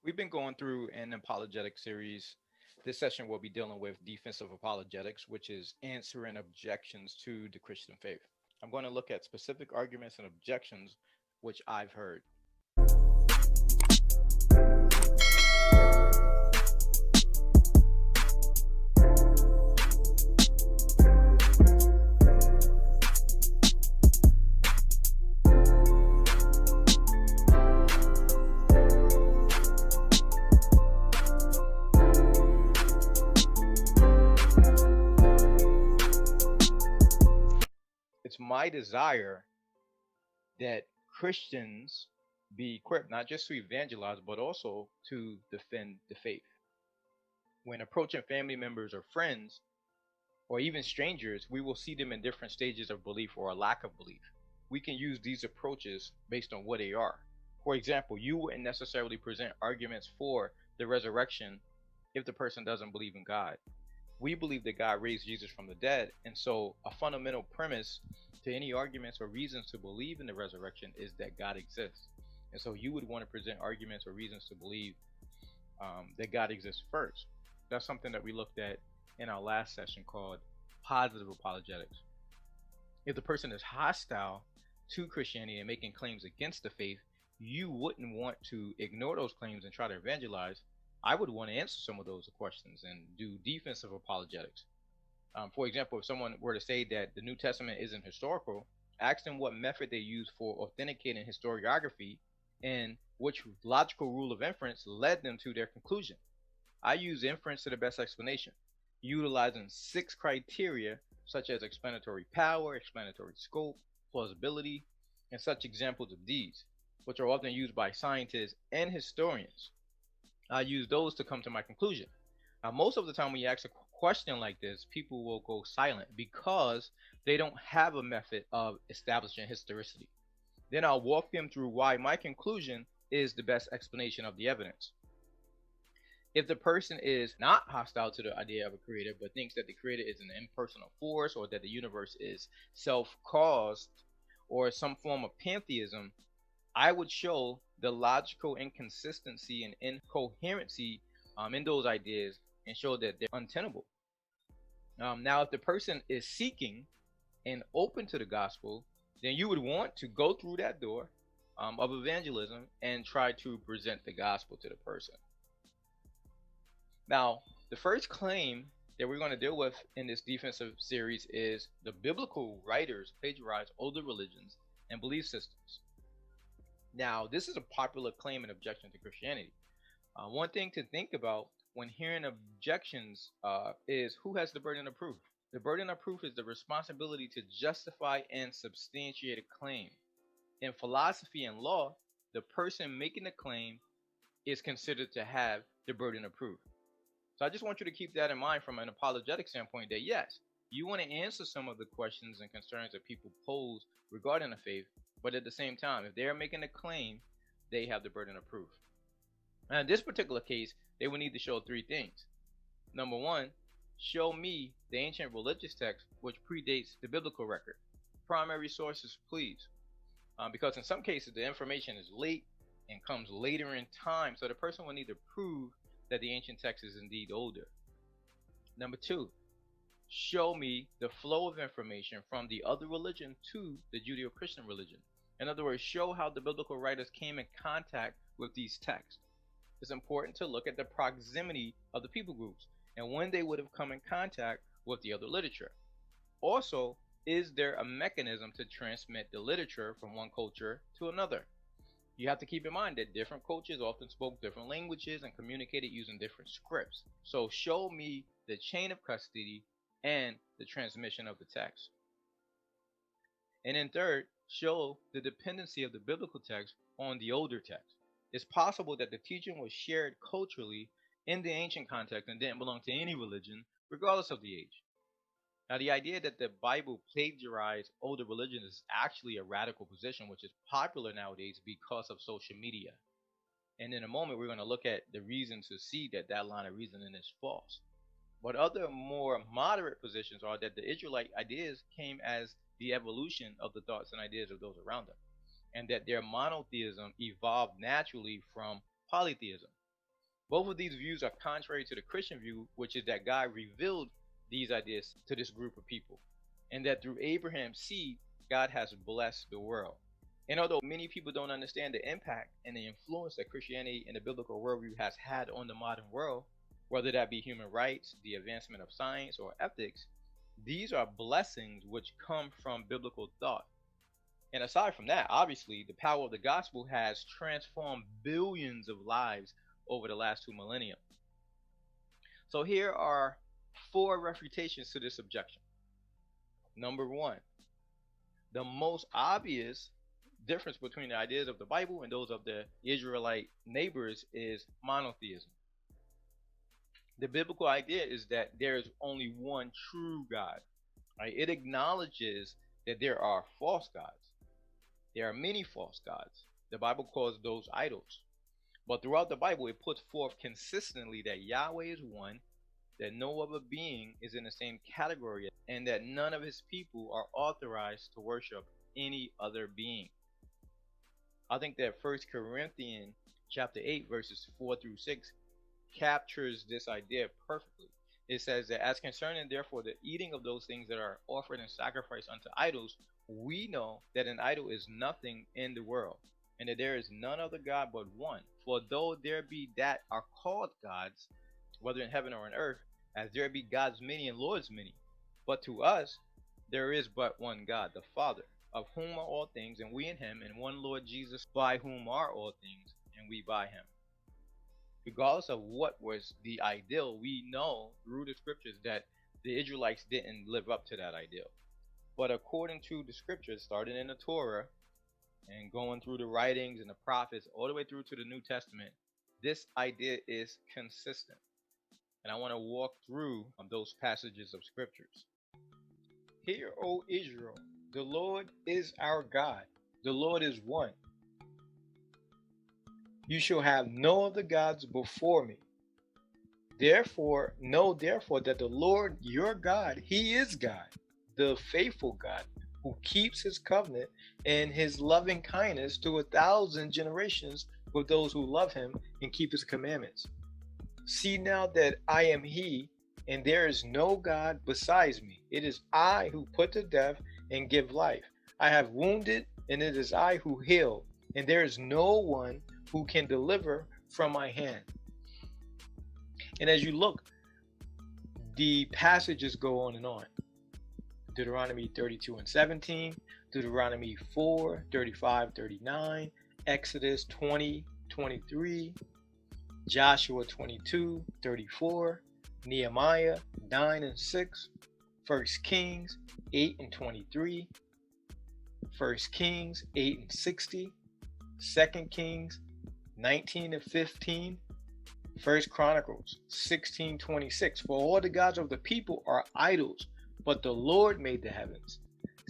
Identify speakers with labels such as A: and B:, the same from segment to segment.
A: We've been going through an apologetic series. This session will be dealing with defensive apologetics, which is answering objections to the Christian faith. I'm going to look at specific arguments and objections which I've heard. It's my desire that Christians be equipped not just to evangelize, but also to defend the faith. When approaching family members or friends, or even strangers, we will see them in different stages of belief or a lack of belief. We can use these approaches based on what they are. For example, you wouldn't necessarily present arguments for the resurrection if the person doesn't believe in God. We believe that God raised Jesus from the dead, and so a fundamental premise to any arguments or reasons to believe in the resurrection is that God exists. And so you would want to present arguments or reasons to believe that God exists first. That's something that we looked at in our last session called positive apologetics. If the person is hostile to Christianity and making claims against the faith, you wouldn't want to ignore those claims and try to evangelize. I would want to answer some of those questions and do defensive apologetics. For example, if someone were to say that the New Testament isn't historical, ask them what method they use for authenticating historiography and which logical rule of inference led them to their conclusion. I use inference to the best explanation, utilizing 6 criteria such as explanatory power, explanatory scope, plausibility, and such examples of these, which are often used by scientists and historians. I use those to come to my conclusion. Now, most of the time when you ask a question like this, people will go silent because they don't have a method of establishing historicity. Then I'll walk them through why my conclusion is the best explanation of the evidence. If the person is not hostile to the idea of a creator, but thinks that the creator is an impersonal force or that the universe is self caused or some form of pantheism, I would show the logical inconsistency and incoherency in those ideas and show that they're untenable. Now, if the person is seeking and open to the gospel, then you would want to go through that door of evangelism and try to present the gospel to the person. Now, the first claim that we're going to deal with in this defensive series is the biblical writers plagiarize older religions and belief systems. Now, this is a popular claim and objection to Christianity. One thing to think about when hearing objections is who has the burden of proof. The burden of proof is the responsibility to justify and substantiate a claim. In philosophy and law, the person making the claim is considered to have the burden of proof. So I just want you to keep that in mind from an apologetic standpoint that yes, you want to answer some of the questions and concerns that people pose regarding the faith, but at the same time, if they're making a claim, they have the burden of proof. Now, in this particular case, they would need to show 3 things. Number one, show me the ancient religious text which predates the biblical record. Primary sources, please. Because in some cases, the information is late and comes later in time, so the person will need to prove that the ancient text is indeed older. Number two, show me the flow of information from the other religion to the Judeo Christian religion. In other words, show how the biblical writers came in contact with these texts. It's important to look at the proximity of the people groups and when they would have come in contact with the other literature. Also, is there a mechanism to transmit the literature from one culture to another? You have to keep in mind that different cultures often spoke different languages and communicated using different scripts. So show me the chain of custody and the transmission of the text. And then third, show the dependency of the biblical text on the older text. It's possible that the teaching was shared culturally in the ancient context and didn't belong to any religion, regardless of the age. Now, the idea that the Bible plagiarized older religions is actually a radical position, which is popular nowadays because of social media. And in a moment, we're going to look at the reason to see that that line of reasoning is false. But other more moderate positions are that the Israelite ideas came as the evolution of the thoughts and ideas of those around them, and that their monotheism evolved naturally from polytheism. Both of these views are contrary to the Christian view, which is that God revealed these ideas to this group of people, and that through Abraham's seed, God has blessed the world. And although many people don't understand the impact and the influence that Christianity and the biblical worldview has had on the modern world, whether that be human rights, the advancement of science, or ethics, these are blessings which come from biblical thought. And aside from that, obviously, the power of the gospel has transformed billions of lives over the last 2 millennia. So here are 4 refutations to this objection. Number one, the most obvious difference between the ideas of the Bible and those of the Israelite neighbors is monotheism. The biblical idea is that there is only one true God. Right? It acknowledges that there are false gods. There are many false gods. The Bible calls those idols. But throughout the Bible, it puts forth consistently that Yahweh is one, that no other being is in the same category, and that none of his people are authorized to worship any other being. I think that 1 Corinthians chapter 8 verses 4 through 6 captures this idea perfectly. It says that as concerning therefore the eating of those things that are offered in sacrifice unto idols, we know that an idol is nothing in the world, and that there is none other God but one. For though there be that are called gods, whether in heaven or on earth, as there be gods many and lords many, but to us there is but one God, the Father, of whom are all things, and we in him, and one Lord Jesus, by whom are all things, and we by him. Regardless of what was the ideal, we know through the scriptures that the Israelites didn't live up to that ideal. But according to the scriptures, starting in the Torah and going through the writings and the prophets all the way through to the New Testament, this idea is consistent. And I want to walk through those passages of scriptures. Hear, O Israel, the Lord is our God. The Lord is one. You shall have no other gods before me. Therefore, know therefore that the Lord your God, he is God, the faithful God, who keeps his covenant and his loving kindness to 1,000 generations with those who love him and keep his commandments. See now that I am he, and there is no God besides me. It is I who put to death and give life. I have wounded, and it is I who heal, and there is no one who can deliver from my hand. And as you look, the passages go on and on. Deuteronomy 32:17, Deuteronomy 4:35-39, Exodus 20:23, Joshua 22:34, Nehemiah 9:6, 1 Kings 8:23, 1 Kings 8:60, 2 Kings 19:15, 1 Chronicles 16:26. For all the gods of the people are idols, but the Lord made the heavens.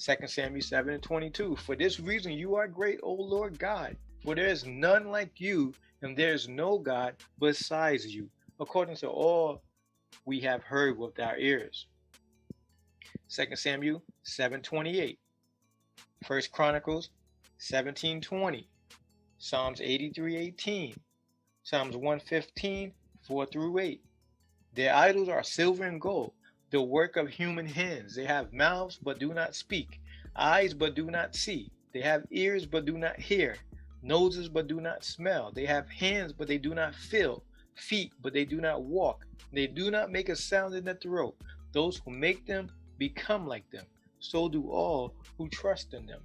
A: 2 Samuel 7:22. For this reason you are great, O Lord God, for there is none like you, and there is no God besides you, according to all we have heard with our ears. 2 Samuel 7:28. 1 Chronicles 17:20. Psalms 83:18. Psalms 115, 4-8. Their idols are silver and gold, the work of human hands. They have mouths but do not speak, eyes but do not see. They have ears but do not hear, noses but do not smell. They have hands but they do not feel, feet but they do not walk. They do not make a sound in the throat. Those who make them become like them. So do all who trust in them.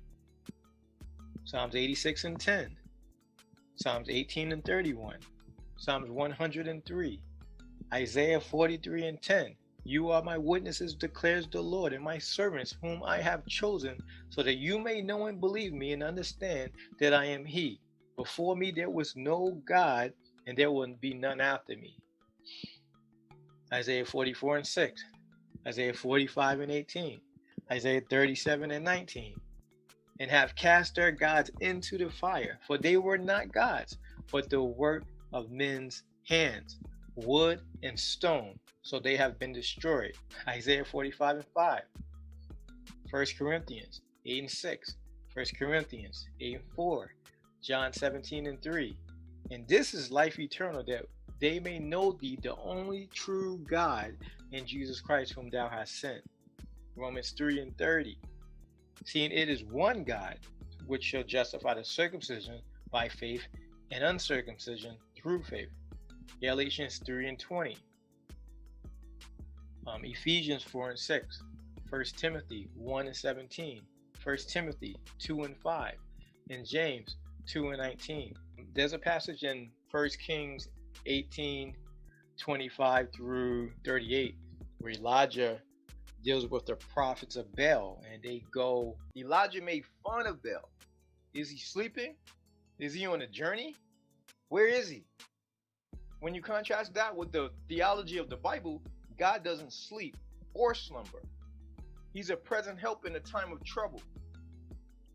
A: Psalms 86:10. Psalms 18:31, Psalms 103, Isaiah 43:10. You are my witnesses, declares the Lord, and my servants whom I have chosen, so that you may know and believe me and understand that I am he. Before me there was no God, and there will be none after me. Isaiah 44:6, Isaiah 45:18, Isaiah 37:19. And have cast their gods into the fire, for they were not gods, but the work of men's hands, wood and stone, so they have been destroyed. Isaiah 45:5, 1 Corinthians 8:6, 1 Corinthians 8:4, John 17:3. And this is life eternal, that they may know thee, the only true God, and Jesus Christ, whom thou hast sent. Romans 3:30. Seeing it is one God, which shall justify the circumcision by faith and uncircumcision through faith. Galatians 3:20. Ephesians 4:6. 1 Timothy 1:17. 1 Timothy 2:5. And James 2:19. There's a passage in 1 Kings 18:25 through 38 where Elijah deals with the prophets of Baal, and Elijah made fun of Baal. Is he sleeping? Is he on a journey? Where is he? When you contrast that with the theology of the Bible, God doesn't sleep or slumber. He's a present help in a time of trouble.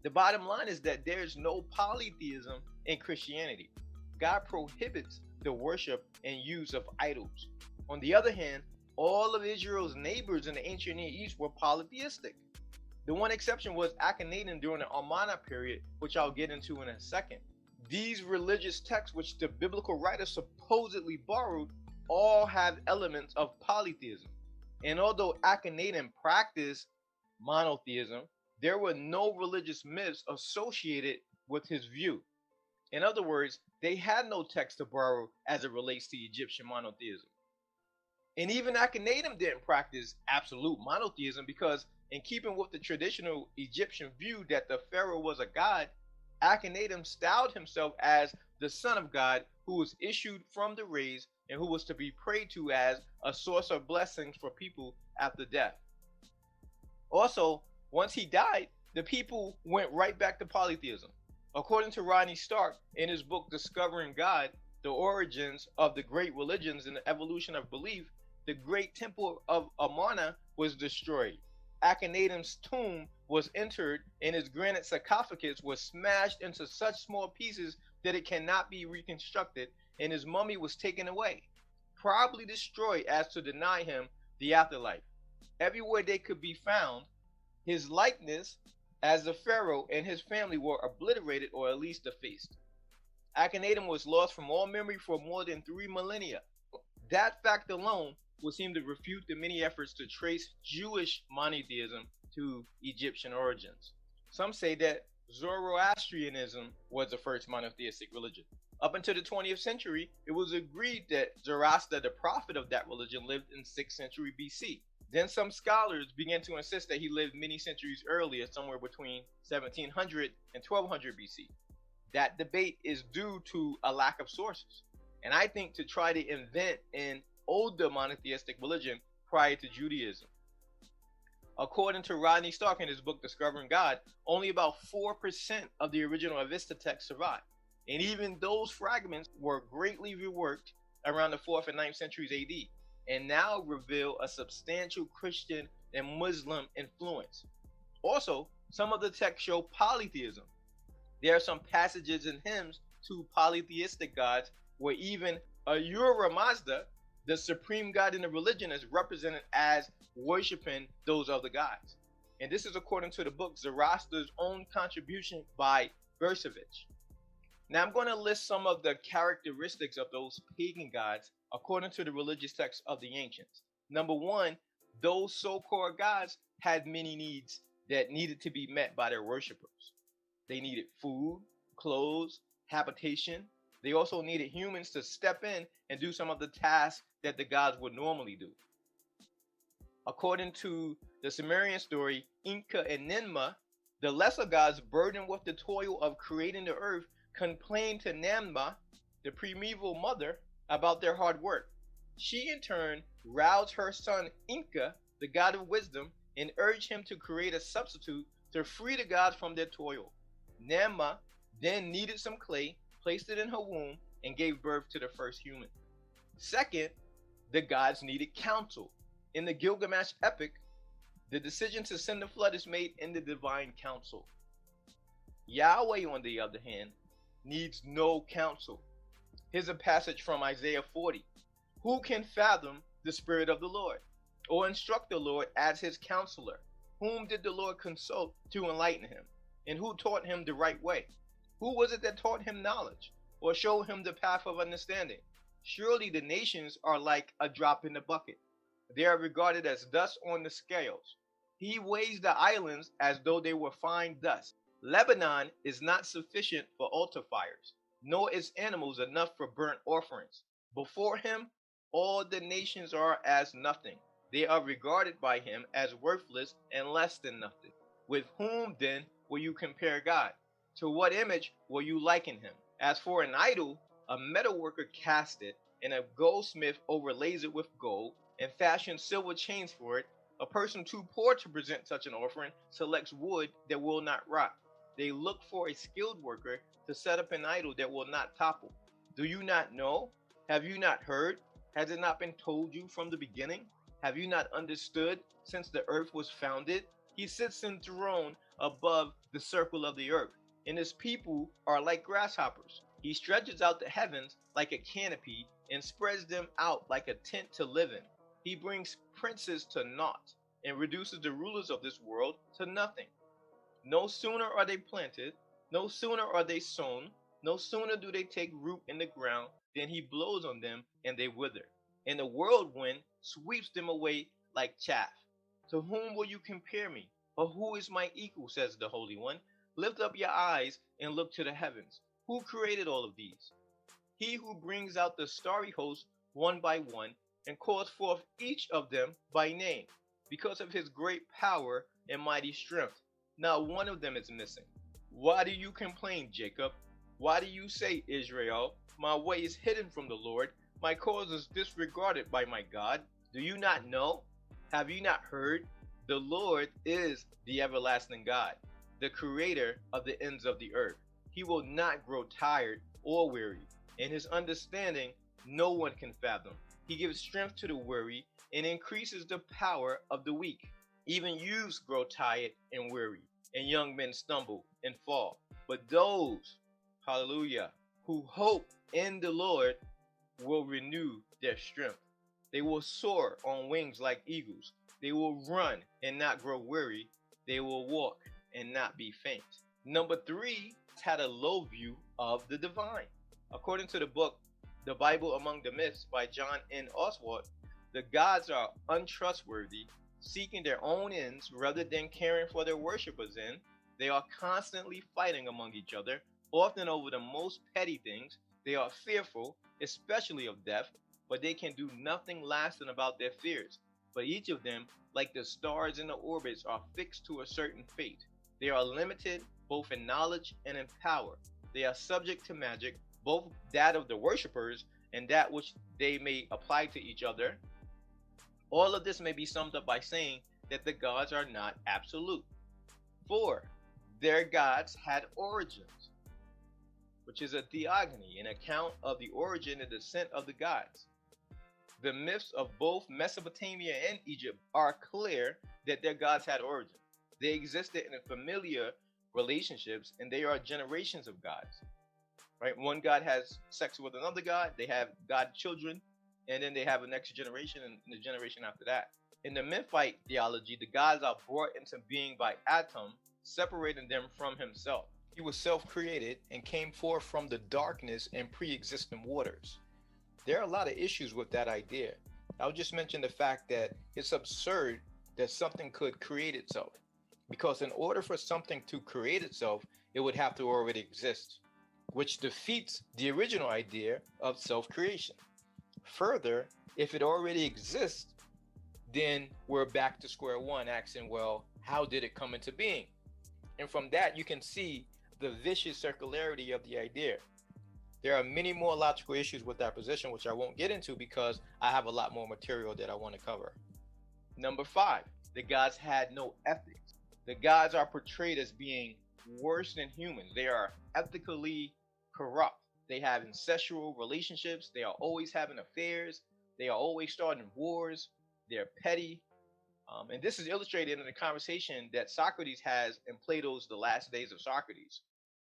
A: The bottom line is that there's no polytheism in Christianity. God prohibits the worship and use of idols. On the other hand, all of Israel's neighbors in the ancient Near East were polytheistic. The one exception was Akhenaten during the Amarna period, which I'll get into in a second. These religious texts, which the biblical writers supposedly borrowed, all have elements of polytheism. And although Akhenaten practiced monotheism, there were no religious myths associated with his view. In other words, they had no text to borrow as it relates to Egyptian monotheism. And even Akhenaten didn't practice absolute monotheism because, in keeping with the traditional Egyptian view that the pharaoh was a god, Akhenaten styled himself as the son of God who was issued from the rays and who was to be prayed to as a source of blessings for people after death. Also, once he died, the people went right back to polytheism. According to Rodney Stark in his book Discovering God, The Origins of the Great Religions and the Evolution of Belief, the great temple of Amarna was destroyed. Akhenaten's tomb was entered and his granite sarcophagus was smashed into such small pieces that it cannot be reconstructed, and his mummy was taken away, probably destroyed as to deny him the afterlife. Everywhere they could be found, his likeness as the pharaoh and his family were obliterated or at least effaced. Akhenaten was lost from all memory for more than 3 millennia. That fact alone would seem to refute the many efforts to trace Jewish monotheism to Egyptian origins. Some say that Zoroastrianism was the first monotheistic religion. Up until the 20th century, it was agreed that Zoroaster, the prophet of that religion, lived in 6th century BC. Then some scholars began to insist that he lived many centuries earlier, somewhere between 1700 and 1200 BC. That debate is due to a lack of sources, and I think to try to invent an older monotheistic religion prior to Judaism. According to Rodney Stark in his book Discovering God, only about 4% of the original Avesta text survived, and even those fragments were greatly reworked around the 4th and 9th centuries AD, and now reveal a substantial Christian and Muslim influence. Also, some of the texts show polytheism. There are some passages in hymns to polytheistic gods where even Ahura Mazda, the supreme god in the religion, is represented as worshiping those other gods. And this is according to the book Zoroaster's Own Contribution by Bersevich. Now I'm going to list some of the characteristics of those pagan gods according to the religious texts of the ancients. Number one, those so-called gods had many needs that needed to be met by their worshippers. They needed food, clothes, habitation. They also needed humans to step in and do some of the tasks that the gods would normally do. According to the Sumerian story Inca and Ninmah, the lesser gods burdened with the toil of creating the earth complained to Ninmah, the primeval mother, about their hard work. She in turn roused her son Inca, the god of wisdom, and urged him to create a substitute to free the gods from their toil. Ninmah then kneaded some clay, placed it in her womb, and gave birth to the first human. Second, the gods needed counsel. In the Gilgamesh epic, the decision to send the flood is made in the divine council. Yahweh, on the other hand, needs no counsel. Here's a passage from Isaiah 40. Who can fathom the Spirit of the Lord, or instruct the Lord as his counselor? Whom did the Lord consult to enlighten him? And who taught him the right way? Who was it that taught him knowledge, or showed him the path of understanding? Surely the nations are like a drop in the bucket. They are regarded as dust on the scales. He weighs the islands as though they were fine dust. Lebanon is not sufficient for altar fires, nor its animals enough for burnt offerings. Before him, all the nations are as nothing. They are regarded by him as worthless and less than nothing. With whom then will you compare God? To what image will you liken him? As for an idol, a metalworker casts it, and a goldsmith overlays it with gold, and fashions silver chains for it. A person too poor to present such an offering selects wood that will not rot. They look for a skilled worker to set up an idol that will not topple. Do you not know? Have you not heard? Has it not been told you from the beginning? Have you not understood since the earth was founded? He sits enthroned above the circle of the earth, and his people are like grasshoppers. He stretches out the heavens like a canopy and spreads them out like a tent to live in. He brings princes to naught and reduces the rulers of this world to nothing. No sooner are they planted, no sooner are they sown, no sooner do they take root in the ground than he blows on them and they wither. And the whirlwind sweeps them away like chaff. To whom will you compare me? Or who is my equal, says the Holy One? Lift up your eyes and look to the heavens. Who created all of these? He who brings out the starry host one by one and calls forth each of them by name, because of his great power and mighty strength. Not one of them is missing. Why do you complain, Jacob? Why do you say, Israel, my way is hidden from the Lord, my cause is disregarded by my God? Do you not know? Have you not heard? The Lord is the everlasting God, the creator of the ends of the earth. He will not grow tired or weary. In his understanding, no one can fathom. He gives strength to the weary and increases the power of the weak. Even youths grow tired and weary, and young men stumble and fall. But those, hallelujah, who hope in the Lord will renew their strength. They will soar on wings like eagles. They will run and not grow weary. They will walk and not be faint. Number three had a low view of the divine. According to the book, The Bible Among the Myths by John N. Oswald, the gods are untrustworthy, seeking their own ends rather than caring for their worshippers' ends. They are constantly fighting among each other, often over the most petty things. They are fearful, especially of death, but they can do nothing lasting about their fears. But each of them, like the stars in the orbits, are fixed to a certain fate. They are limited both in knowledge and in power. They are subject to magic, both that of the worshippers and that which they may apply to each other. All of this may be summed up by saying that the gods are not absolute. 4. Their gods had origins, which is a theogony, an account of the origin and descent of the gods. The myths of both Mesopotamia and Egypt are clear that their gods had origins. They existed in familiar relationships, and they are generations of gods. Right? One god has sex with another god, they have god children, and then they have a next generation and the generation after that. In the Memphite theology, the gods are brought into being by Atum, separating them from himself. He was self-created and came forth from the darkness and pre-existing waters. There are a lot of issues with that idea. I'll just mention the fact that it's absurd that something could create itself, because in order for something to create itself, it would have to already exist, which defeats the original idea of self-creation. Further, if it already exists, then we're back to square one, asking, well, how did it come into being? And from that, you can see the vicious circularity of the idea. There are many more logical issues with that position, which I won't get into because I have a lot more material that I want to cover. Number 5, the gods had no ethics. The gods are portrayed as being worse than humans. They are ethically corrupt. They have incestual relationships. They are always having affairs. They are always starting wars. They're petty. And this is illustrated in the conversation that Socrates has in Plato's The Last Days of Socrates.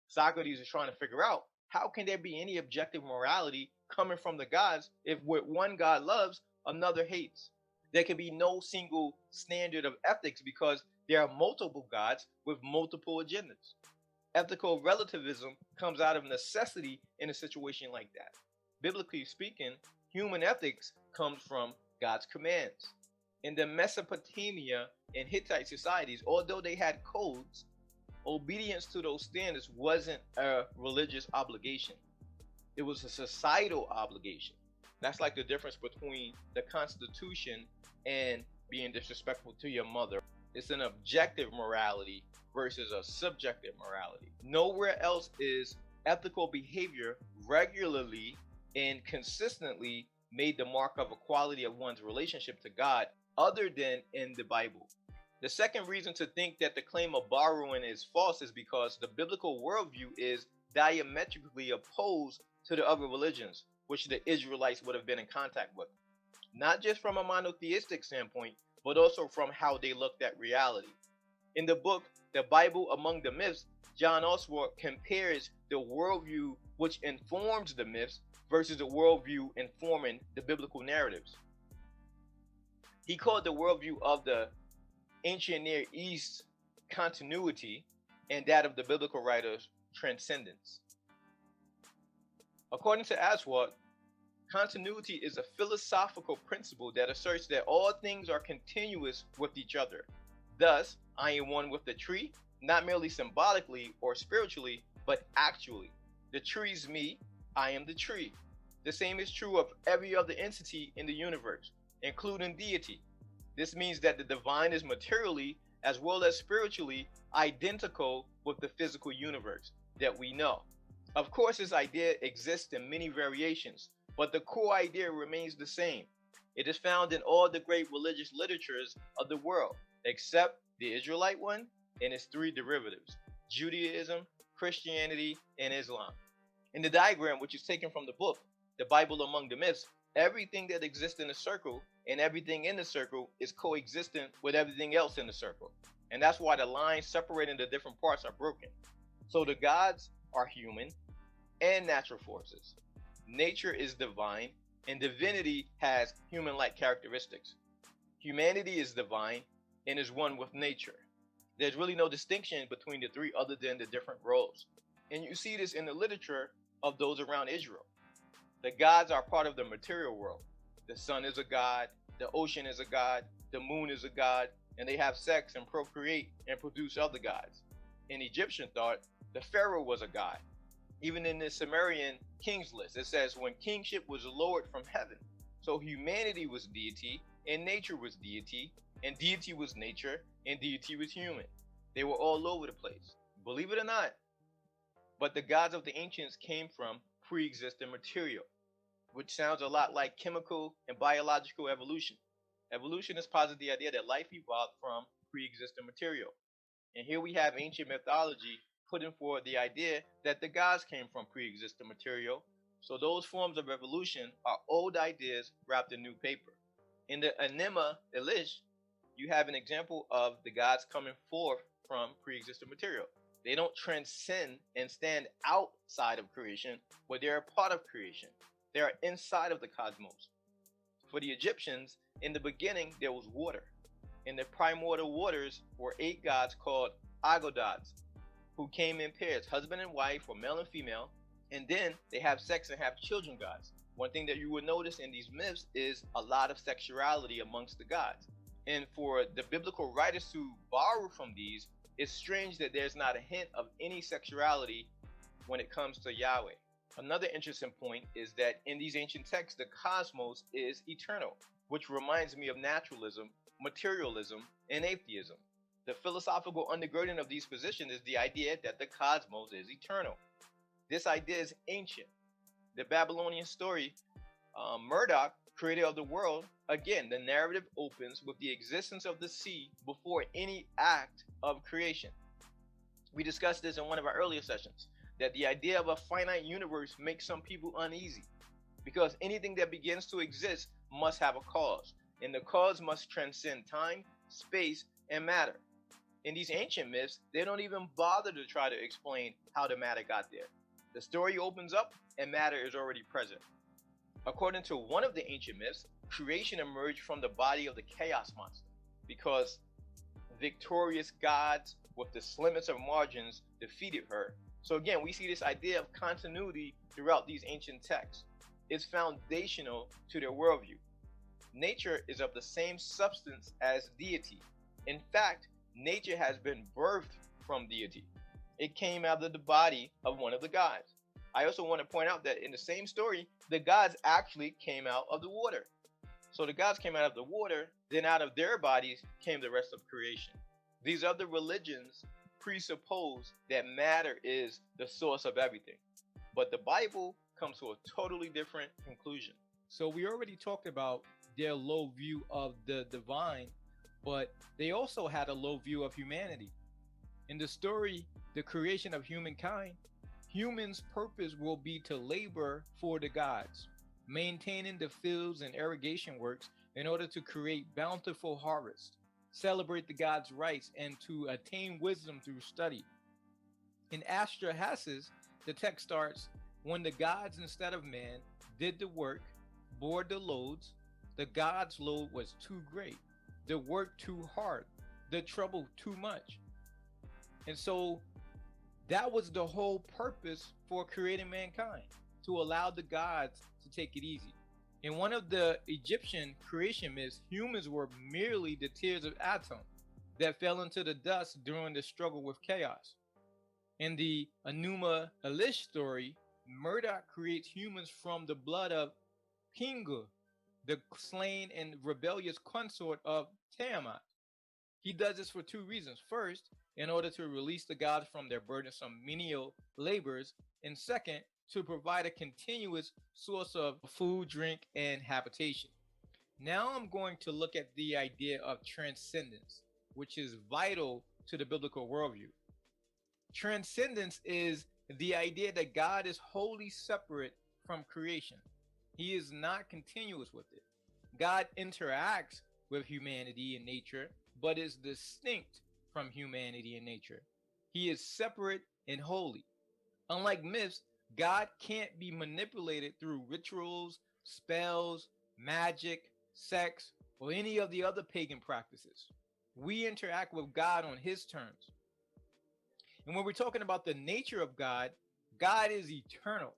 A: Socrates is trying to figure out, how can there be any objective morality coming from the gods if what one god loves, another hates? There can be no single standard of ethics because there are multiple gods with multiple agendas. Ethical relativism comes out of necessity in a situation like that. biblically speaking, human ethics comes from God's commands. In the Mesopotamia and Hittite societies, although they had codes, obedience to those standards wasn't a religious obligation. It was a societal obligation. That's like the difference between the Constitution and being disrespectful to your mother. It's an objective morality versus a subjective morality. Nowhere else is ethical behavior regularly and consistently made the mark of equality of one's relationship to God other than in the Bible. The second reason to think that the claim of borrowing is false is because the biblical worldview is diametrically opposed to the other religions which the Israelites would have been in contact with. Not just from a monotheistic standpoint, but also from how they looked at reality. In the book, The Bible Among the Myths, John Oswald compares the worldview which informs the myths versus the worldview informing the biblical narratives. He called the worldview of the ancient Near East continuity and that of the biblical writers transcendence. According to Oswald, continuity is a philosophical principle that asserts that all things are continuous with each other. Thus, I am one with the tree, not merely symbolically or spiritually, but actually. The tree's me, I am the tree. The same is true of every other entity in the universe, including deity. This means that the divine is materially as well as spiritually identical with the physical universe that we know. Of course, this idea exists in many variations, but the core idea remains the same. It is found in all the great religious literatures of the world, except the Israelite one and its three derivatives, Judaism, Christianity, and Islam. In the diagram, which is taken from the book, The Bible Among the Myths, everything that exists in the circle and everything in the circle is coexistent with everything else in the circle. And that's why the lines separating the different parts are broken. So the gods are human and natural forces. Nature is divine, and divinity has human-like characteristics. Humanity is divine and is one with nature. There's really no distinction between the three other than the different roles. And you see this in the literature of those around Israel. The gods are part of the material world. The sun is a god, the ocean is a god, the moon is a god, and they have sex and procreate and produce other gods. In Egyptian thought, the pharaoh was a god. Even in the Sumerian king's list, it says when kingship was lowered from heaven. So humanity was deity, and nature was deity, and deity was nature, and deity was human. They were all over the place, believe it or not. But the gods of the ancients came from pre-existing material, which sounds a lot like chemical and biological evolution. Evolutionists posit the idea that life evolved from pre-existing material. And here we have ancient mythology putting forward the idea that the gods came from pre-existing material. So those forms of evolution are old ideas wrapped in new paper. In the Enema Elish, you have an example of the gods coming forth from pre-existing material. They don't transcend and stand outside of creation, but they're a part of creation. They are inside of the cosmos. For the Egyptians, in the beginning, there was water. In the primordial waters were 8 gods called Agodads, who came in pairs, husband and wife, or male and female, and then they have sex and have children gods. One thing that you will notice in these myths is a lot of sexuality amongst the gods. And for the biblical writers to borrow from these, it's strange that there's not a hint of any sexuality when it comes to Yahweh. Another interesting point is that in these ancient texts, the cosmos is eternal, which reminds me of naturalism, materialism, and atheism. The philosophical undergirding of these positions is the idea that the cosmos is eternal. This idea is ancient. The Babylonian story, Marduk, creator of the world, again, the narrative opens with the existence of the sea before any act of creation. We discussed this in one of our earlier sessions, that the idea of a finite universe makes some people uneasy, because anything that begins to exist must have a cause, and the cause must transcend time, space, and matter. In these ancient myths, they don't even bother to try to explain how the matter got there. The story opens up and matter is already present. According to one of the ancient myths, creation emerged from the body of the chaos monster because victorious gods with the slimmest of margins defeated her. So again, we see this idea of continuity throughout these ancient texts. is foundational to their worldview. Nature is of the same substance as deity. In fact, nature has been birthed from deity. It came out of the body of one of the gods. I also want to point out that in the same story, the gods actually came out of the water. So the gods came out of the water, then out of their bodies came the rest of creation. These other religions presuppose that matter is the source of everything. But the Bible comes to a totally different conclusion. So we already talked about their low view of the divine, but they also had a low view of humanity. In the story, the creation of humankind, humans' purpose will be to labor for the gods, maintaining the fields and irrigation works in order to create bountiful harvest, celebrate the gods' rights, and to attain wisdom through study. In Astrahasis, the text starts, when the gods instead of man did the work, bore the loads, the gods' load was too great, the work too hard, the trouble too much. And so that was the whole purpose for creating mankind, to allow the gods to take it easy. In one of the Egyptian creation myths, humans were merely the tears of Atum that fell into the dust during the struggle with chaos. In the Enuma Elish story, Murdoch creates humans from the blood of Kingu, the slain and rebellious consort of Tiamat. He does this for two reasons. First, in order to release the gods from their burdensome menial labors, and second, to provide a continuous source of food, drink, and habitation. Now I'm going to look at the idea of transcendence, which is vital to the biblical worldview. Transcendence is the idea that God is wholly separate from creation. He is not continuous with it. God interacts with humanity and nature, but is distinct from humanity and nature. He is separate and holy. Unlike myths, God can't be manipulated through rituals, spells, magic, sex, or any of the other pagan practices. We interact with God on his terms. And when we're talking about the nature of God, God is eternal.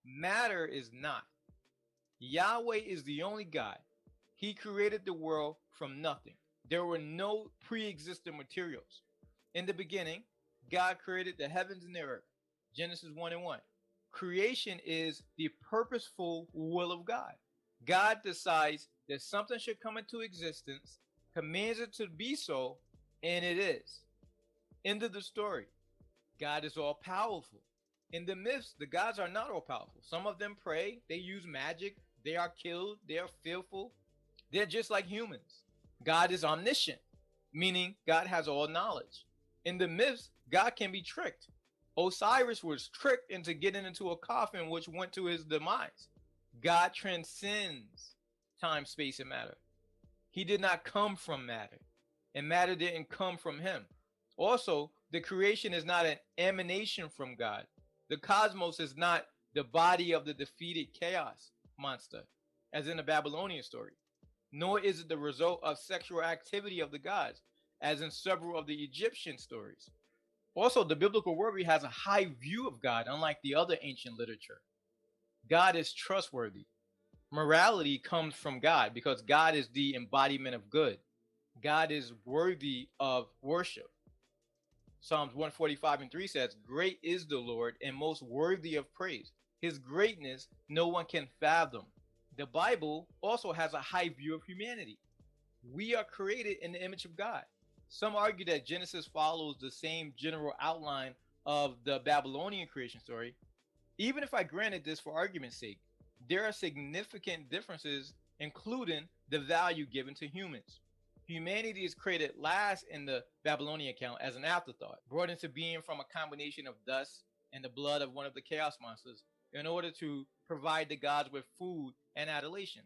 A: Matter is not. Yahweh is the only God. He created the world from nothing. There were no pre-existing materials. In the beginning, God created the heavens and the earth. Genesis 1:1. Creation is the purposeful will of God. God decides that something should come into existence, commands it to be so, and it is. End of the story. God is all powerful. In the myths, the gods are not all powerful. Some of them pray, they use magic, they are killed, they are fearful. They're just like humans. God is omniscient, meaning God has all knowledge. In the myths, God can be tricked. Osiris was tricked into getting into a coffin which went to his demise. God transcends time, space, and matter. He did not come from matter, and matter didn't come from him. Also, the creation is not an emanation from God. The cosmos is not the body of the defeated chaos monster, as in the Babylonian story, nor is it the result of sexual activity of the gods, as in several of the Egyptian stories. Also, the biblical worldview has a high view of God, unlike the other ancient literature. God is trustworthy. Morality comes from God because God is the embodiment of good. God is worthy of worship. Psalms 145:3 says, great is the Lord and most worthy of praise. His greatness no one can fathom. The Bible also has a high view of humanity. We are created in the image of God. Some argue that Genesis follows the same general outline of the Babylonian creation story. Even if I granted this for argument's sake, there are significant differences, including the value given to humans. Humanity is created last in the Babylonian account as an afterthought, brought into being from a combination of dust and the blood of one of the chaos monsters in order to provide the gods with food and adulation.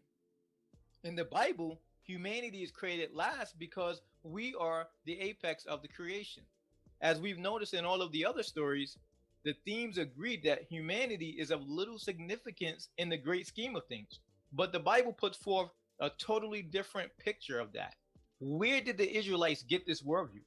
A: In the Bible, humanity is created last because we are the apex of the creation. As we've noticed in all of the other stories, the themes agreed that humanity is of little significance in the great scheme of things. But the Bible puts forth a totally different picture of that. Where did the Israelites get this worldview?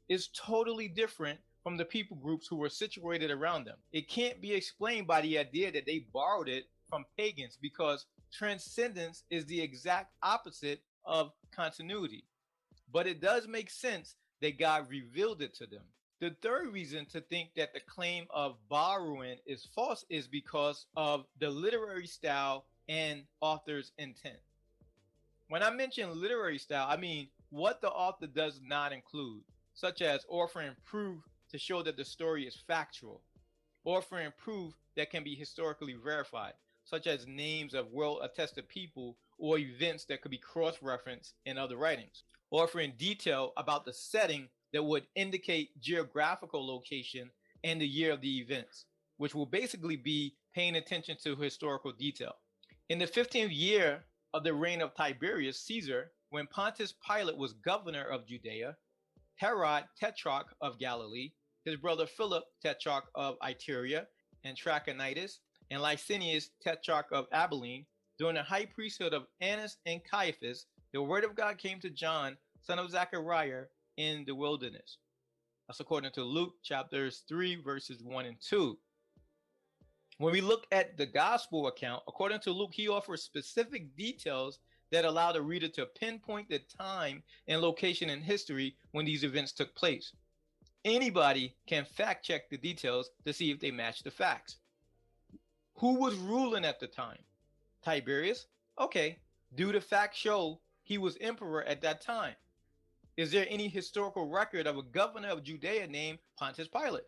A: It's totally different from the people groups who were situated around them. It can't be explained by the idea that they borrowed it from pagans because transcendence is the exact opposite of continuity. But it does make sense that God revealed it to them. The third reason to think that the claim of borrowing is false is because of the literary style and author's intent. When I mention literary style, I mean what the author does not include, such as offering proof to show that the story is factual, offering proof that can be historically verified, such as names of well attested people or events that could be cross referenced in other writings, offering detail about the setting that would indicate geographical location and the year of the events, which will basically be paying attention to historical detail. In the 15th year of the reign of Tiberius Caesar, when Pontius Pilate was governor of Judea, Herod, tetrarch of Galilee, his brother Philip, tetrarch of Iturea and Trachonitis, and Licinius, tetrarch of Abilene, during the high priesthood of Annas and Caiaphas, the word of God came to John, son of Zechariah, in the wilderness. That's according to Luke chapters 3, verses 1 and 2. When we look at the gospel account, according to Luke, he offers specific details that allow the reader to pinpoint the time and location in history when these events took place. Anybody can fact check the details to see if they match the facts. Who was ruling at the time? Tiberius? Okay. Do the facts show he was emperor at that time? Is there any historical record of a governor of Judea named Pontius Pilate?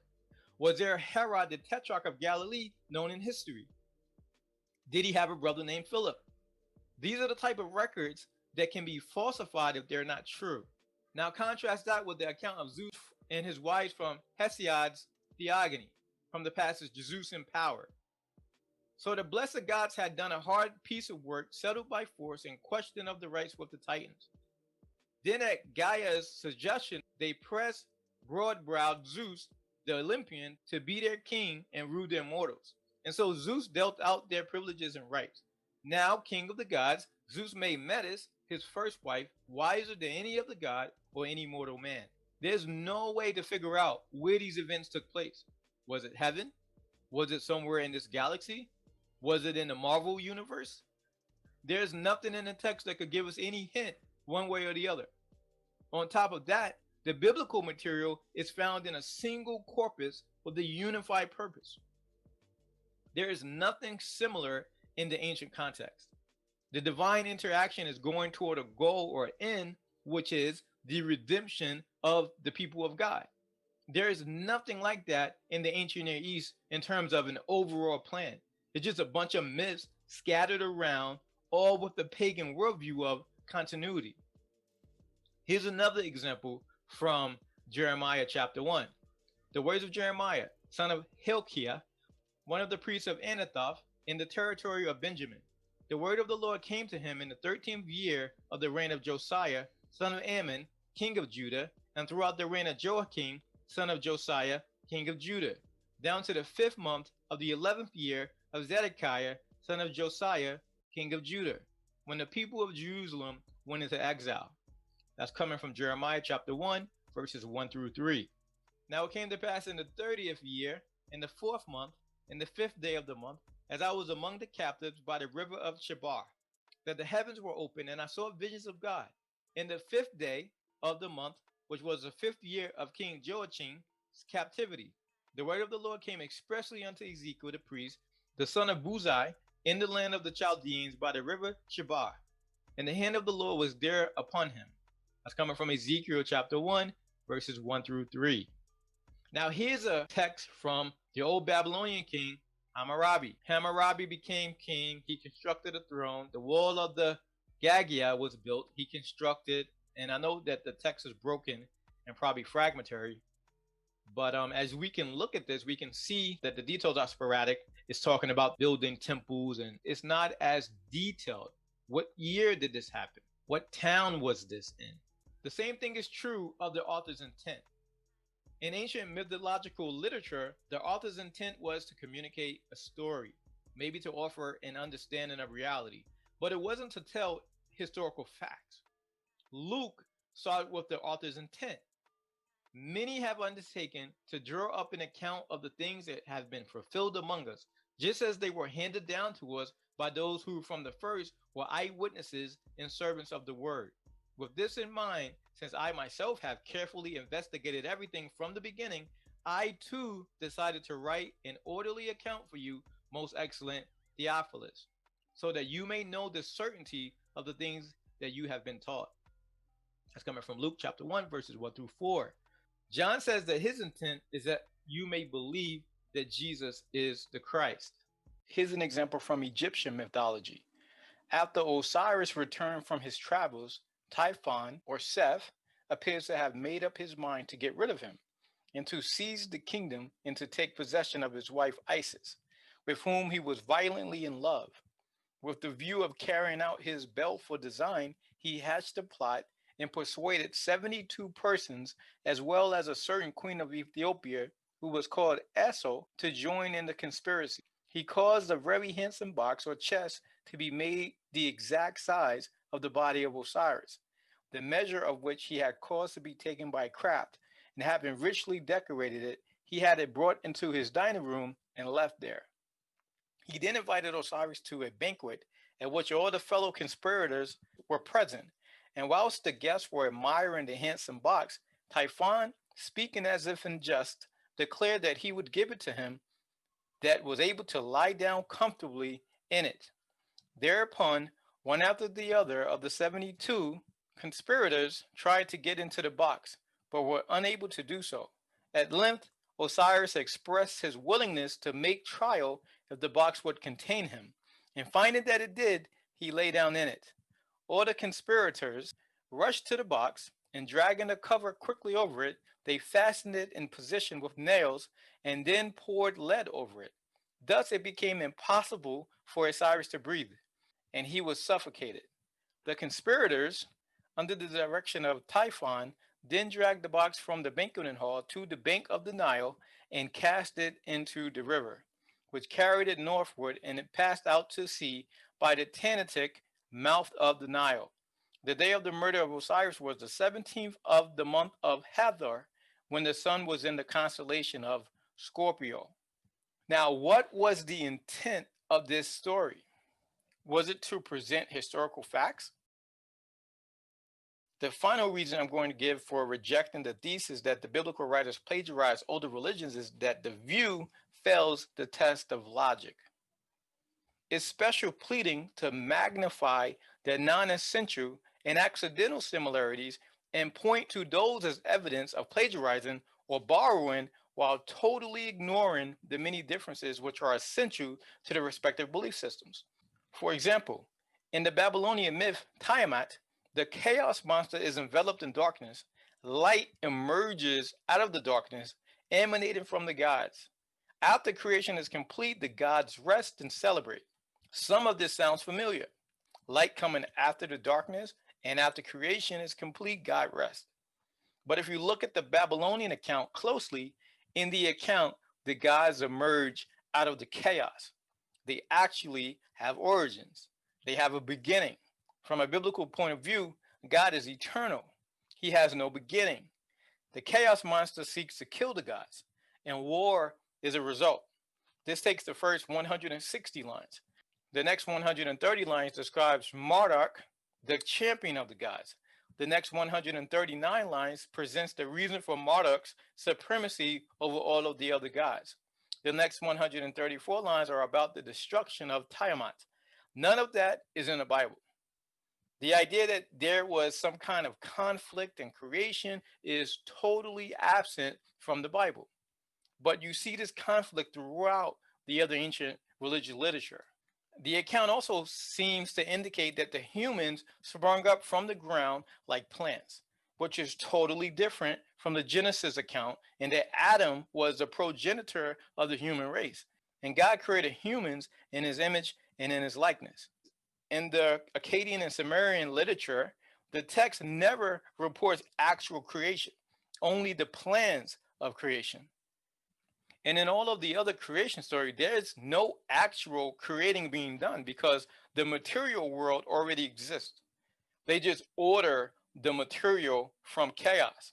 A: Was there Herod the tetrarch of Galilee known in history? Did he have a brother named Philip? These are the type of records that can be falsified if they're not true. Now contrast that with the account of Zeus and his wives from Hesiod's Theogony, from the passage Zeus in Power. So the blessed gods had done a hard piece of work, settled by force, in question of the rights with the Titans. Then at Gaia's suggestion, they pressed broad-browed Zeus, the Olympian, to be their king and rule their mortals. And so Zeus dealt out their privileges and rights. Now, king of the gods, Zeus made Metis, his first wife, wiser than any of the god or any mortal man. There's no way to figure out where these events took place. Was it heaven? Was it somewhere in this galaxy? Was it in the Marvel universe? There's nothing in the text that could give us any hint one way or the other. On top of that, the biblical material is found in a single corpus with a unified purpose. There is nothing similar in the ancient context. The divine interaction is going toward a goal or end, which is the redemption of the people of God. There is nothing like that in the ancient Near East in terms of an overall plan. It's just a bunch of myths scattered around, all with the pagan worldview of continuity. Here's another example from Jeremiah chapter 1. The words of Jeremiah, son of Hilkiah, one of the priests of Anathoth, in the territory of Benjamin. The word of the Lord came to him in the 13th year of the reign of Josiah, son of Ammon, king of Judah, and throughout the reign of Joachim, son of Josiah, king of Judah, down to the 5th month of the 11th year of Zedekiah, son of Josiah, king of Judah, when the people of Jerusalem went into exile. That's coming from Jeremiah chapter 1, verses 1 through 3. Now it came to pass in the 30th year, in the 4th month, in the 5th day of the month, as I was among the captives by the river of Chebar, that the heavens were open, and I saw visions of God. In the 5th day of the month, which was the 5th year of King Joachim's captivity, the word of the Lord came expressly unto Ezekiel the priest, the son of Buzi, in the land of the Chaldeans by the river Chebar. And the hand of the Lord was there upon him. That's coming from Ezekiel chapter 1, verses 1 through 3. Now here's a text from the old Babylonian king, Hammurabi. Hammurabi became king. He constructed a throne. The wall of the Gagia was built. He constructed, and I know that the text is broken and probably fragmentary, but as we can look at this, we can see that the details are sporadic. It's talking about building temples, and it's not as detailed. What year did this happen? What town was this in? The same thing is true of the author's intent. In ancient mythological literature, the author's intent was to communicate a story, maybe to offer an understanding of reality, but it wasn't to tell historical facts. Luke saw it with the author's intent. Many have undertaken to draw up an account of the things that have been fulfilled among us, just as they were handed down to us by those who from the first were eyewitnesses and servants of the word. With this in mind, since I myself have carefully investigated everything from the beginning, I too decided to write an orderly account for you, most excellent Theophilus, so that you may know the certainty of the things that you have been taught. That's coming from Luke chapter 1, verses 1 through 4. John says that his intent is that you may believe that Jesus is the Christ. Here's an example from Egyptian mythology. After Osiris returned from his travels, Typhon, or Seth, appears to have made up his mind to get rid of him and to seize the kingdom and to take possession of his wife Isis, with whom he was violently in love. With the view of carrying out his baleful design, he hatched a plot and persuaded 72 persons, as well as a certain queen of Ethiopia, who was called Eso, to join in the conspiracy. He caused a very handsome box or chest to be made the exact size of the body of Osiris, the measure of which he had caused to be taken by craft, and having richly decorated it, he had it brought into his dining room and left there. He then invited Osiris to a banquet at which all the fellow conspirators were present, and whilst the guests were admiring the handsome box, Typhon, speaking as if in jest, declared that he would give it to him that was able to lie down comfortably in it. Thereupon, one after the other of the 72 conspirators tried to get into the box, but were unable to do so. At length, Osiris expressed his willingness to make trial if the box would contain him, and finding that it did, he lay down in it. All the conspirators rushed to the box, and dragging the cover quickly over it, they fastened it in position with nails and then poured lead over it. Thus it became impossible for Osiris to breathe, and he was suffocated. The conspirators, under the direction of Typhon, then dragged the box from the banqueting hall to the bank of the Nile and cast it into the river, which carried it northward, and it passed out to sea by the Tanatic mouth of the Nile. The day of the murder of Osiris was the 17th of the month of Hathor, when the sun was in the constellation of Scorpio. Now, what was the intent of this story? Was it to present historical facts? The final reason I'm going to give for rejecting the thesis that the biblical writers plagiarized older religions is that the view fails the test of logic. It's special pleading to magnify the non-essential and accidental similarities and point to those as evidence of plagiarizing or borrowing, while totally ignoring the many differences which are essential to the respective belief systems. For example, in the Babylonian myth Tiamat, the chaos monster is enveloped in darkness. Light emerges out of the darkness, emanating from the gods. After creation is complete, the gods rest and celebrate. Some of this sounds familiar. Light coming after the darkness, and after creation is complete, God rests. But if you look at the Babylonian account closely, in the account, the gods emerge out of the chaos. They actually have origins. They have a beginning. From a biblical point of view, God is eternal. He has no beginning. The chaos monster seeks to kill the gods, and war is a result. This takes the first 160 lines. The next 130 lines describes Marduk, the champion of the gods. The next 139 lines presents the reason for Marduk's supremacy over all of the other gods. The next 134 lines are about the destruction of Tiamat. None of that is in the Bible. The idea that there was some kind of conflict in creation is totally absent from the Bible. But you see this conflict throughout the other ancient religious literature. The account also seems to indicate that the humans sprung up from the ground like plants, which is totally different from the Genesis account, and that Adam was the progenitor of the human race. And God created humans in his image and in his likeness. In the Akkadian and Sumerian literature, the text never reports actual creation, only the plans of creation. And in all of the other creation story, there's no actual creating being done because the material world already exists. They just order the material from chaos.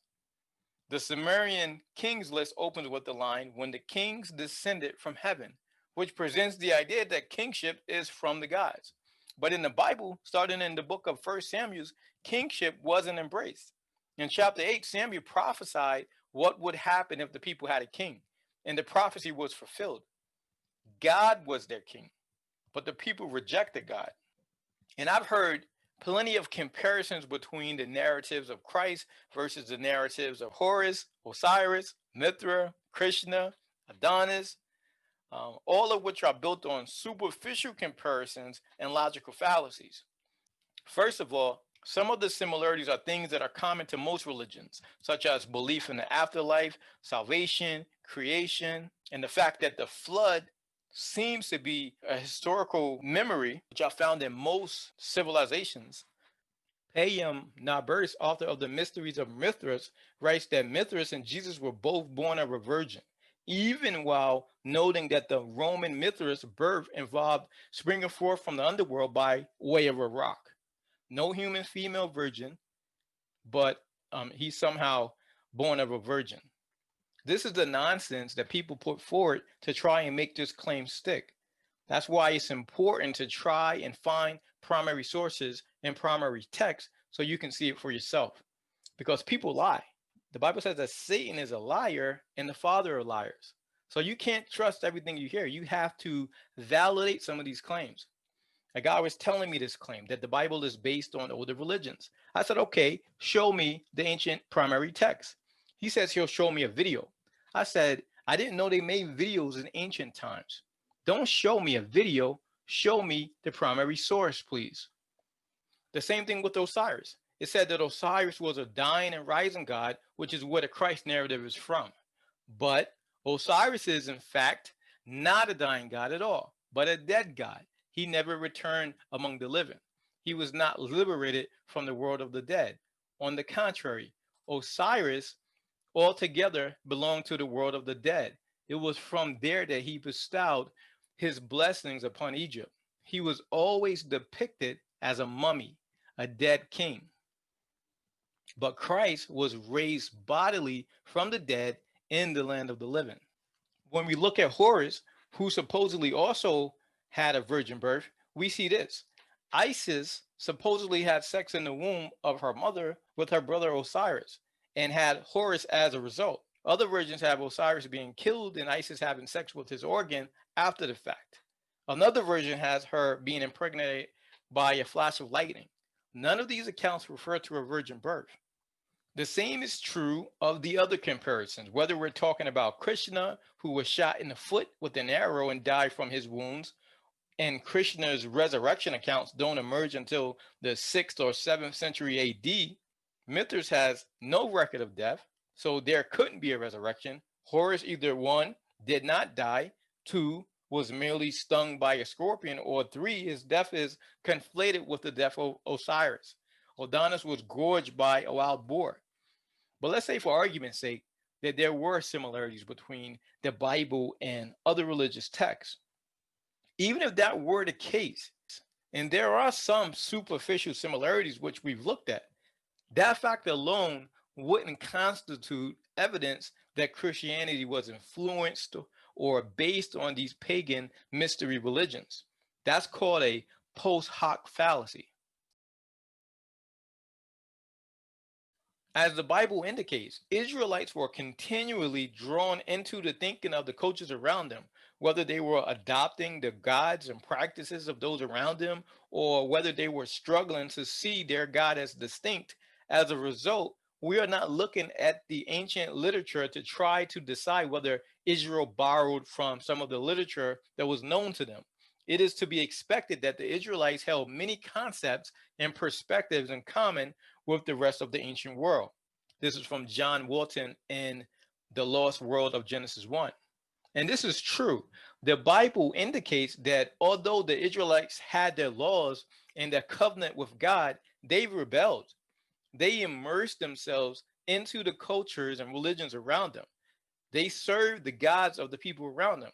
A: The Sumerian kings list opens with the line, when the kings descended from heaven,
B: which presents the idea that kingship is from the gods. But in the Bible, starting in the book of 1 Samuel, kingship wasn't embraced. In chapter 8, Samuel prophesied what would happen if the people had a king, and the prophecy was fulfilled. God was their king, but the people rejected God. And I've heard plenty of comparisons between the narratives of Christ versus the narratives of Horus, Osiris, Mithra, Krishna, Adonis, all of which are built on superficial comparisons and logical fallacies. First of all, some of the similarities are things that are common to most religions, such as belief in the afterlife, salvation, creation, and the fact that the flood seems to be a historical memory, which are found in most civilizations. Payam Naburse, author of the Mysteries of Mithras, writes that Mithras and Jesus were both born of a virgin, even while noting that the Roman Mithras birth involved springing forth from the underworld by way of a rock. No human female virgin, but he's somehow born of a virgin. This is the nonsense that people put forward to try and make this claim stick. That's why it's important to try and find primary sources and primary text so you can see it for yourself. Because people lie. The Bible says that Satan is a liar and the father of liars. So you can't trust everything you hear. You have to validate some of these claims. A guy was telling me this claim that the Bible is based on older religions. I said, okay, show me the ancient primary text. He says he'll show me a video. I said, I didn't know they made videos in ancient times. Don't show me a video, show me the primary source, please. The same thing with Osiris. It said that Osiris was a dying and rising god, which is where the Christ narrative is from. But Osiris is, in fact, not a dying god at all, but a dead god. He never returned among the living. He was not liberated from the world of the dead. On the contrary, Osiris altogether belonged to the world of the dead. It was from there that he bestowed his blessings upon Egypt. He was always depicted as a mummy, a dead king. But Christ was raised bodily from the dead in the land of the living. When we look at Horus, who supposedly also had a virgin birth, we see this. Isis supposedly had sex in the womb of her mother with her brother Osiris and had Horus as a result. Other versions have Osiris being killed and Isis having sex with his organ after the fact. Another version has her being impregnated by a flash of lightning. None of these accounts refer to a virgin birth. The same is true of the other comparisons, whether we're talking about Krishna, who was shot in the foot with an arrow and died from his wounds, and Krishna's resurrection accounts don't emerge until the 6th or 7th century AD. Mithras has no record of death, so there couldn't be a resurrection. Horus either one, did not die, two, was merely stung by a scorpion, or three, his death is conflated with the death of Osiris. Adonis was gorged by a wild boar. But let's say, for argument's sake, that there were similarities between the Bible and other religious texts. Even if that were the case, and there are some superficial similarities which we've looked at, that fact alone wouldn't constitute evidence that Christianity was influenced or based on these pagan mystery religions. That's called a post hoc fallacy. As the Bible indicates, Israelites were continually drawn into the thinking of the cultures around them, whether they were adopting the gods and practices of those around them, or whether they were struggling to see their God as distinct. As a result, we are not looking at the ancient literature to try to decide whether Israel borrowed from some of the literature that was known to them. It is to be expected that the Israelites held many concepts and perspectives in common with the rest of the ancient world. This is from John Walton in The Lost World of Genesis 1. And this is true. The Bible indicates that although the Israelites had their laws and their covenant with God, they rebelled. They immersed themselves into the cultures and religions around them. They served the gods of the people around them.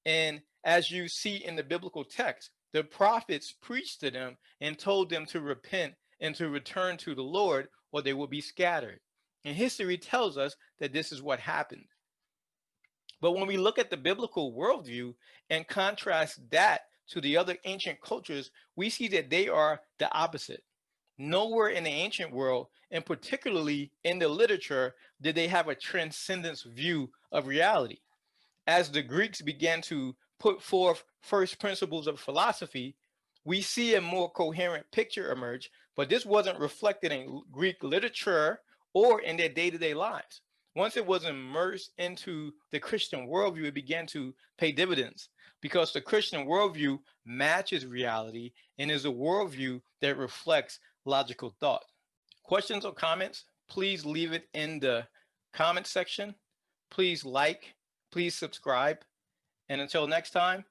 B: And as you see in the biblical text, the prophets preached to them and told them to repent and to return to the Lord, or they will be scattered. And history tells us that this is what happened. But when we look at the biblical worldview and contrast that to the other ancient cultures, we see that they are the opposite. Nowhere in the ancient world, and particularly in the literature, did they have a transcendence view of reality. As the Greeks began to put forth first principles of philosophy, we see a more coherent picture emerge, but this wasn't reflected in Greek literature or in their day to day lives. Once it was immersed into the Christian worldview, it began to pay dividends because the Christian worldview matches reality and is a worldview that reflects logical thought. Questions or comments, please leave it in the comment section. Please like, please subscribe. And until next time,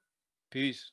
B: peace.